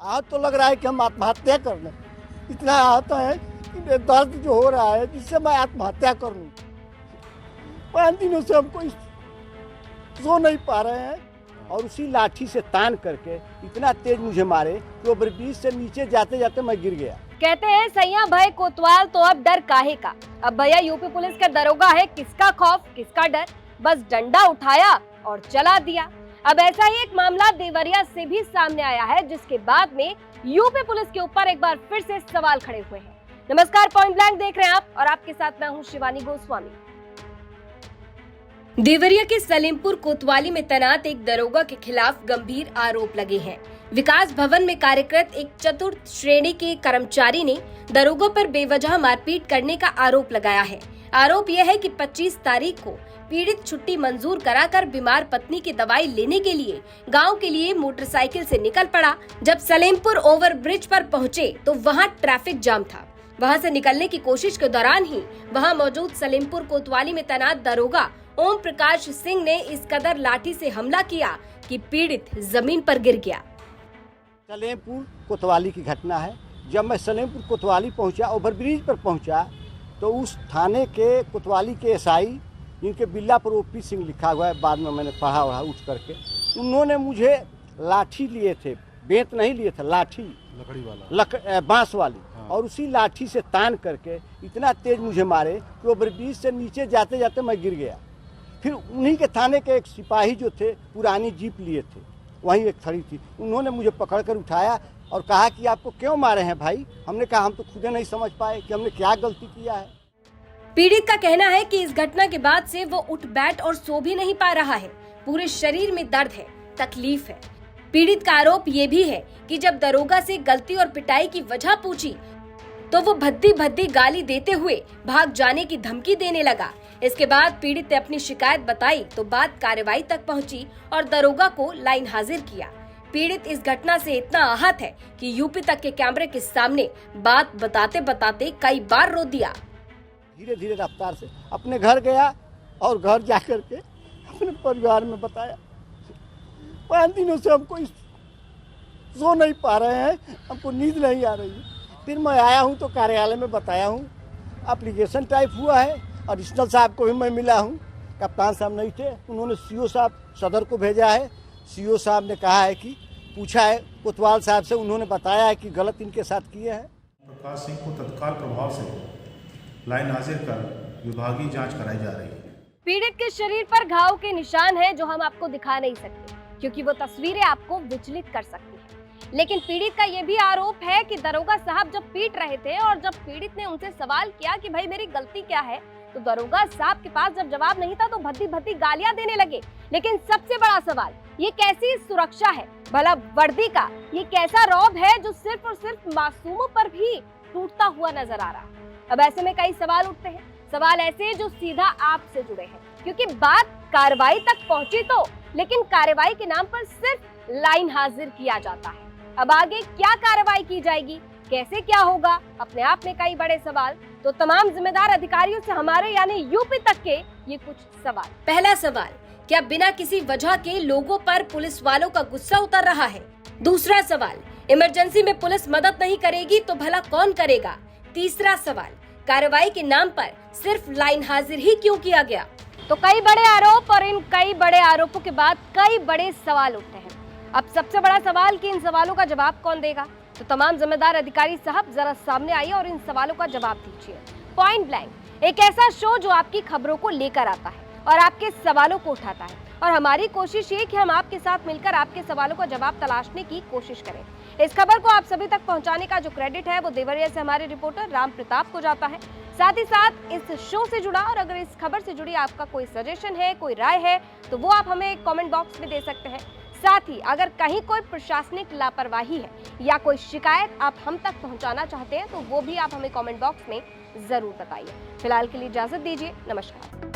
आज तो लग रहा है कि हम आत्महत्या कर लें। इतना आता है कि दर्द जो हो रहा है जिससे मैं आत्महत्या कर लूँ। 5 दिनों से हमको सो नहीं पा रहे हैं और उसी लाठी से तान करके इतना तेज मुझे मारे कि ओवरब्रिज से नीचे जाते जाते मैं गिर गया। कहते हैं सैया भाई कोतवाल तो अब डर काहे का। अब भैया यूपी पुलिस का दरोगा है, किसका खौफ किसका डर, बस डंडा उठाया और चला दिया। अब ऐसा ही एक मामला देवरिया से भी सामने आया है, जिसके बाद में यूपी पुलिस के ऊपर एक बार फिर से सवाल खड़े हुए हैं। नमस्कार, पॉइंट ब्लैंक देख रहे हैं आप और आपके साथ मैं हूं शिवानी गोस्वामी। देवरिया के सलेमपुर कोतवाली में तैनात एक दरोगा के खिलाफ गंभीर आरोप लगे हैं। विकास भवन में कार्यरत एक चतुर्थ श्रेणी के कर्मचारी ने दरोगा पर बेवजह मारपीट करने का आरोप लगाया है। आरोप यह है कि 25 तारीख को पीड़ित छुट्टी मंजूर कराकर बीमार पत्नी की दवाई लेने के लिए गांव के लिए मोटरसाइकिल से निकल पड़ा। जब सलेमपुर ओवर ब्रिज पर पहुंचे तो वहां ट्रैफिक जाम था। वहां से निकलने की कोशिश के दौरान ही वहां मौजूद सलेमपुर कोतवाली में तैनात दरोगा ओम प्रकाश सिंह ने इस कदर लाठी से हमला किया कि पीड़ित जमीन पर गिर गया। सलेमपुर कोतवाली की घटना है। जब मैं सलेमपुर कोतवाली पहुंचा, ओवरब्रिज पर पहुंचा, तो उस थाने के कोतवाली के एसआई, जिनके बिल्ला पर ओपी सिंह लिखा हुआ है, बाद में मैंने पढ़ा वहाँ उठ करके, उन्होंने मुझे लाठी लिए थे, बेंत नहीं लिए थे, लाठी लकड़ी वाला बांस वाली, और उसी लाठी से तान करके इतना तेज मुझे मारे कि ओवरब्रिज से नीचे जाते जाते मैं गिर गया। फिर उन्हीं के थाने के एक सिपाही जो थे, पुरानी जीप लिए थे, वहीं एक खड़ी थी, उन्होंने मुझे पकड़कर उठाया और कहा कि आपको क्यों मारे हैं भाई। हमने कहा हम तो खुद नहीं समझ पाए कि हमने क्या गलती किया है। पीड़ित का कहना है कि इस घटना के बाद से वो उठ बैठ और सो भी नहीं पा रहा है। पूरे शरीर में दर्द है, तकलीफ है। पीड़ित का आरोप ये भी है कि जब दरोगा से गलती और पिटाई की वजह पूछी तो वो भद्दी भद्दी गाली देते हुए भाग जाने की धमकी देने लगा। इसके बाद पीड़ित ने अपनी शिकायत बताई तो बात कार्रवाई तक पहुंची और दरोगा को लाइन हाजिर किया। पीड़ित इस घटना से इतना आहत है कि यूपी तक के कैमरे के सामने बात बताते बताते कई बार रो दिया। धीरे धीरे रफ्तार से अपने घर गया और घर जाकर के अपने परिवार में बताया। 5 दिनों से हमको सो नहीं पा रहे हैं, हमको नींद नहीं आ रही है। फिर मैं आया हूँ तो कार्यालय में बताया हूँ, एप्लीकेशन टाइप हुआ है, एडिशनल साहब को भी मैं मिला हूँ, कप्तान साहब नहीं थे, उन्होंने सीओ साहब सदर को भेजा है। सीओ साहब ने कहा है कि पूछा है कोतवाल साहब से, उन्होंने बताया है कि गलत इनके साथ किए हैं। प्रकाश सिंह को तत्काल प्रभाव से लाइन हाजिर कर विभागीय जांच कराई जा रही है। पीड़ित के शरीर पर घाव के निशान हैं जो हम आपको दिखा नहीं सकते क्योंकि वो तस्वीरें आपको विचलित कर सकती हैं। लेकिन पीड़ित का ये भी आरोप है कि दरोगा साहब जब पीट रहे थे और जब पीड़ित ने उनसे सवाल किया कि भाई मेरी गलती क्या है, तो दरोगा साहब के पास जब जवाब नहीं था तो भद्दी भद्दी गालियां देने लगे। लेकिन सबसे बड़ा सवाल, ये कैसी सुरक्षा है भला वर्दी का, ये कैसा रौब है जो सिर्फ और सिर्फ मासूमों पर भी टूटता हुआ नजर आ रहा। अब ऐसे में कई सवाल उठते हैं, सवाल ऐसे जो सीधा आपसे जुड़े हैं, क्योंकि बात कार्रवाई तक पहुंची तो, लेकिन कार्रवाई के नाम पर सिर्फ लाइन हाजिर किया जाता है। अब आगे क्या कार्रवाई की जाएगी, कैसे क्या होगा, अपने आप में कई बड़े सवाल। तो तमाम जिम्मेदार अधिकारियों से हमारे यानी यूपी तक के ये कुछ सवाल। पहला सवाल, क्या बिना किसी वजह के लोगों पर पुलिस वालों का गुस्सा उतर रहा है? दूसरा सवाल, इमरजेंसी में पुलिस मदद नहीं करेगी तो भला कौन करेगा? तीसरा सवाल, कार्रवाई के नाम पर सिर्फ लाइन हाजिर ही क्यों किया गया? तो कई बड़े आरोप और इन कई बड़े आरोपों के बाद कई बड़े सवाल उठते हैं। अब सबसे बड़ा सवाल कि इन सवालों का जवाब कौन देगा? तो तमाम जिम्मेदार अधिकारी साहब जरा सामने आइए और इन सवालों का जवाब दीजिए। पॉइंट ब्लैंक एक ऐसा शो जो आपकी खबरों को लेकर आता है और आपके सवालों को उठाता है, और हमारी कोशिश ये कि हम आपके साथ मिलकर आपके सवालों का जवाब तलाशने की कोशिश करें। इस खबर को आप सभी तक पहुंचाने का जो क्रेडिट है वो देवरिया से हमारे रिपोर्टर राम प्रताप को जाता है। साथ ही साथ इस शो से जुड़ा और अगर इस खबर से जुड़ी आपका कोई सजेशन है, कोई राय है, तो वो आप हमें कमेंट बॉक्स में दे सकते हैं। साथ ही अगर कहीं कोई प्रशासनिक लापरवाही है या कोई शिकायत आप हम तक पहुंचाना चाहते हैं तो वो भी आप हमें कमेंट बॉक्स में जरूर बताइए। फिलहाल के लिए इजाजत दीजिए, नमस्कार।